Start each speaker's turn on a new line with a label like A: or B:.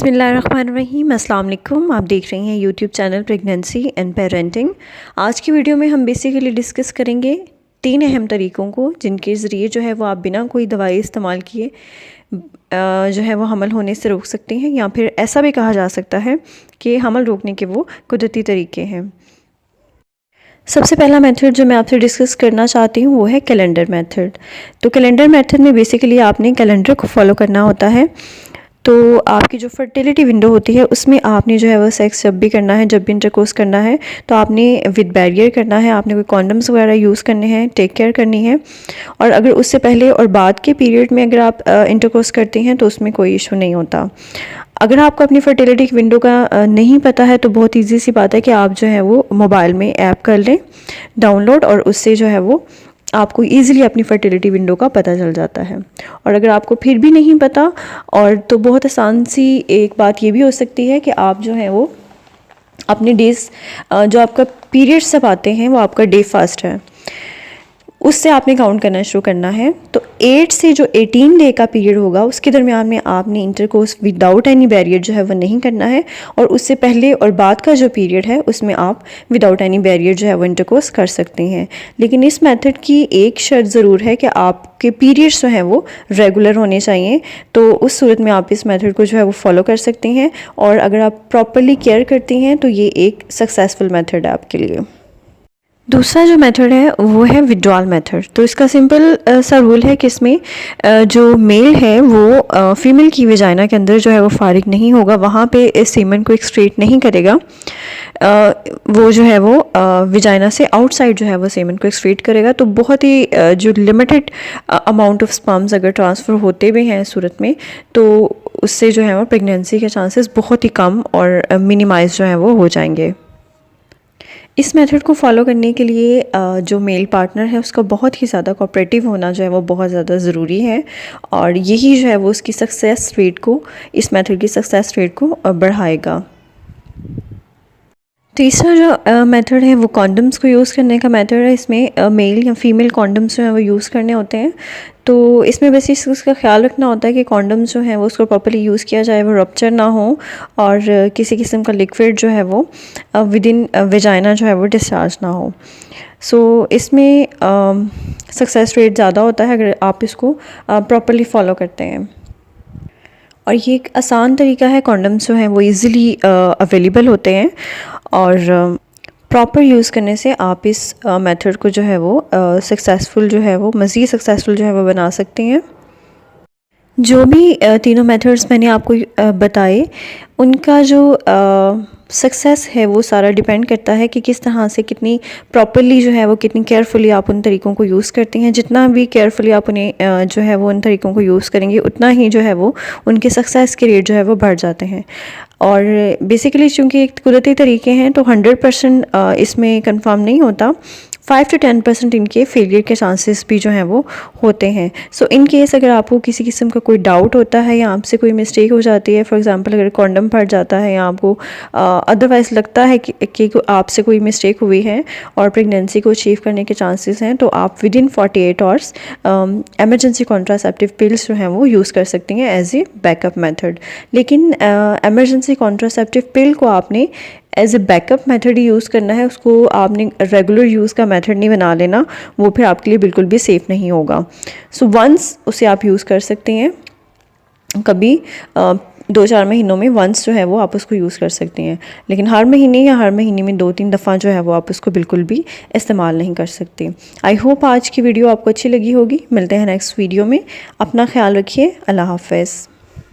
A: बिस्मिल्लाहिर्रहमानिर्रहीम, अस्सलाम वालेकुम। आप देख रही हैं YouTube channel pregnancy and parenting. आज की वीडियो में हम बेसिकली डिस्कस करेंगे 3 अहम तरीक़ों को जिनके ज़रिए जो है वो आप बिना कोई दवाई इस्तेमाल किए जो है वो हमल होने से रोक सकते हैं, या फिर ऐसा भी कहा जा सकता है कि हमल रोकने के वो कुदरती तरीके हैं। सबसे पहला मेथड जो मैं आपसे डिस्कस करना चाहती हूँ वो है कैलेंडर मेथड। तो कैलेंडर मेथड में बेसिकली आपने कैलेंडर को फॉलो करना होता है। तो आपकी जो फर्टिलिटी विंडो होती है उसमें आपने जो है वो सेक्स जब भी करना है, जब भी इंटरकोर्स करना है, तो आपने विद बैरियर करना है, आपने कोई कॉन्डम्स वगैरह यूज़ करने हैं, टेक केयर करनी है। और अगर उससे पहले और बाद के पीरियड में अगर आप इंटरकोर्स करती हैं तो उसमें कोई इशू नहीं होता। अगर आपको अपनी फर्टिलिटी विंडो का नहीं पता है तो बहुत ईजी सी बात है कि आप जो है वो मोबाइल में ऐप कर लें डाउनलोड, और उससे जो है वो आपको ईज़िली अपनी फर्टिलिटी विंडो का पता चल जाता है। और अगर आपको फिर भी नहीं पता, और तो बहुत आसान सी एक बात ये भी हो सकती है कि आप जो है वो अपने डेज़ जो आपका पीरियड्स सब आते हैं वो आपका डे फास्ट है, उससे आपने काउंट करना शुरू करना है। तो 8 से जो 18 डे का पीरियड होगा उसके दरमियान में आपने इंटरकोर्स विदाउट एनी बैरियर जो है वो नहीं करना है, और उससे पहले और बाद का जो पीरियड है उसमें आप विदाउट एनी बैरियर जो है वो इंटरकोर्स कर सकते हैं। लेकिन इस मेथड की एक शर्त ज़रूर है कि आपके पीरियड्स जो हैं वो रेगुलर होने चाहिए। तो उस सूरत में आप इस मेथड को जो है वो फॉलो कर सकते हैं, और अगर आप प्रॉपरली केयर करती हैं तो ये एक सक्सेसफुल मेथड है आपके लिए। दूसरा जो मेथड है वो है विड्रॉल मेथड। तो इसका सिंपल सा रूल है कि इसमें जो मेल है वो फीमेल की वेजाइना के अंदर जो है वो फारिग नहीं होगा, वहाँ पे इस सीमन को एक्सक्रीट नहीं करेगा। वो जो है वो वेजाइना से आउटसाइड जो है वो सीमन को एक्सक्रीट करेगा। तो बहुत ही जो लिमिटेड अमाउंट ऑफ स्पर्म्स अगर ट्रांसफ़र होते भी हैं इस सूरत में, तो उससे जो है वो प्रेगनेंसी के चांसेस बहुत ही कम और मिनिमाइज जो है वो हो जाएंगे। इस मेथड को फॉलो करने के लिए जो मेल पार्टनर है उसका बहुत ही ज़्यादा कोऑपरेटिव होना जो है वो बहुत ज़्यादा ज़रूरी है, और यही जो है वो उसकी सक्सेस रेट को, इस मेथड की सक्सेस रेट को बढ़ाएगा। तीसरा जो मेथड है वो कॉन्डम्स को यूज़ करने का मेथड है। इसमें मेल या फीमेल कॉन्डम्स जो है वो यूज़ करने होते हैं। तो इसमें बस इसका ख्याल रखना होता है कि कॉन्डम्स जो हैं वो उसको प्रॉपर्ली यूज़ किया जाए, वो रप्चर ना हो, और किसी किस्म का लिक्विड जो है वो विद इन वेजाइना जो है वो डिस्चार्ज ना हो। सो इसमें सक्सेस रेट ज़्यादा होता है अगर आप इसको प्रॉपर्ली फॉलो करते हैं। और ये एक आसान तरीका है, कॉन्डम्स जो हैं वो इजीली अवेलेबल होते हैं, और प्रॉपर यूज़ करने से आप इस मेथड को जो है वो सक्सेसफुल जो है वो मज़ीद सक्सेसफुल जो है वो बना सकते हैं। जो भी तीनों मेथड्स मैंने आपको बताए, उनका जो सक्सेस है वो सारा डिपेंड करता है कि किस तरह से, कितनी प्रॉपरली जो है वो, कितनी केयरफुली आप उन तरीक़ों को यूज़ करती हैं। जितना भी केयरफुली आप उन्हें जो है वो उन तरीक़ों को यूज़ करेंगे, उतना ही जो है वो उनके सक्सेस के रेट जो है वो बढ़ जाते हैं। और बेसिकली चूँकि एक कुदरती तरीके हैं तो 100% इसमें कंफर्म नहीं होता, 5 to 10% इनके फेलियर के चांसेस भी जो हैं वो होते हैं। सो इन केस अगर आपको किसी किस्म का कोई डाउट होता है या आपसे कोई मिस्टेक हो जाती है, फॉर एग्जांपल अगर कॉन्डम फट जाता है या आपको अदरवाइज़ लगता है कि आपसे कोई मिस्टेक हुई है और प्रेगनेंसी को अचीव करने के चांसेस हैं, तो आप within 48 hours emergency contraceptive pills जो हैं वो यूज़ कर सकती हैं एज ए बैकअप मेथड। लेकिन एमरजेंसी कॉन्ट्रासेप्टिव पिल को आपने एज ए बैकअप मेथड ही यूज़ करना है, उसको आपने रेगुलर यूज़ का मेथड नहीं बना लेना, वो फिर आपके लिए बिल्कुल भी सेफ़ नहीं होगा। सो वंस उसे आप यूज़ कर सकते हैं, कभी 2-4 महीनों में वंस जो है वो आप उसको यूज़ कर सकते हैं, लेकिन हर महीने या हर महीने में 2-3 दफ़ा जो है वो आप उसको बिल्कुल भी इस्तेमाल नहीं कर सकते। आई होप आज की वीडियो आपको अच्छी लगी होगी। मिलते हैं नेक्स्ट वीडियो में। अपना ख्याल रखिए। अल्लाह हाफ़िज़।